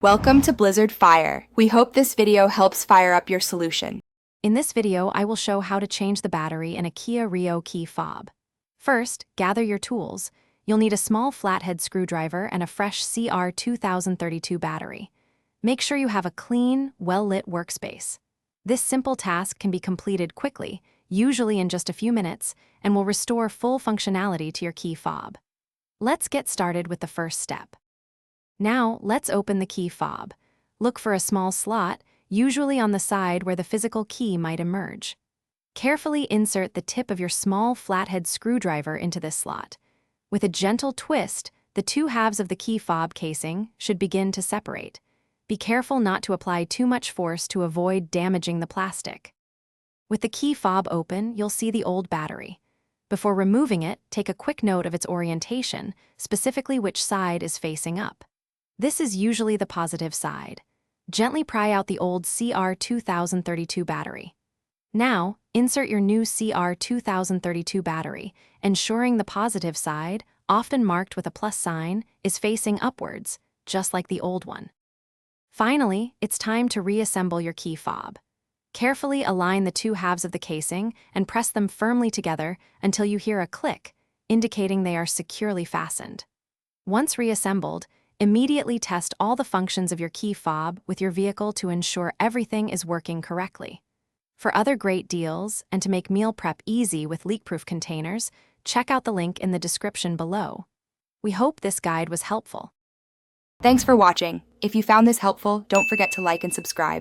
Welcome to Blizzard Fire. We hope this video helps fire up your solution. In this video, I will show how to change the battery in a Kia Rio key fob. First, gather your tools. You'll need a small flathead screwdriver and a fresh CR2032 battery. Make sure you have a clean, well-lit workspace. This simple task can be completed quickly, usually in just a few minutes, and will restore full functionality to your key fob. Let's get started with the first step. Now, let's open the key fob. Look for a small slot, usually on the side where the physical key might emerge. Carefully insert the tip of your small flathead screwdriver into this slot. With a gentle twist, the two halves of the key fob casing should begin to separate. Be careful not to apply too much force to avoid damaging the plastic. With the key fob open, you'll see the old battery. Before removing it, take a quick note of its orientation, specifically which side is facing up. This is usually the positive side. Gently pry out the old CR2032 battery. Now, insert your new CR2032 battery, ensuring the positive side, often marked with a plus sign, is facing upwards, just like the old one. Finally, it's time to reassemble your key fob. Carefully align the two halves of the casing and press them firmly together until you hear a click, indicating they are securely fastened. Once reassembled, immediately test all the functions of your key fob with your vehicle to ensure everything is working correctly. For other great deals and to make meal prep easy with leak-proof containers, check out the link in the description below. We hope this guide was helpful. Thanks for watching. If you found this helpful, don't forget to like and subscribe.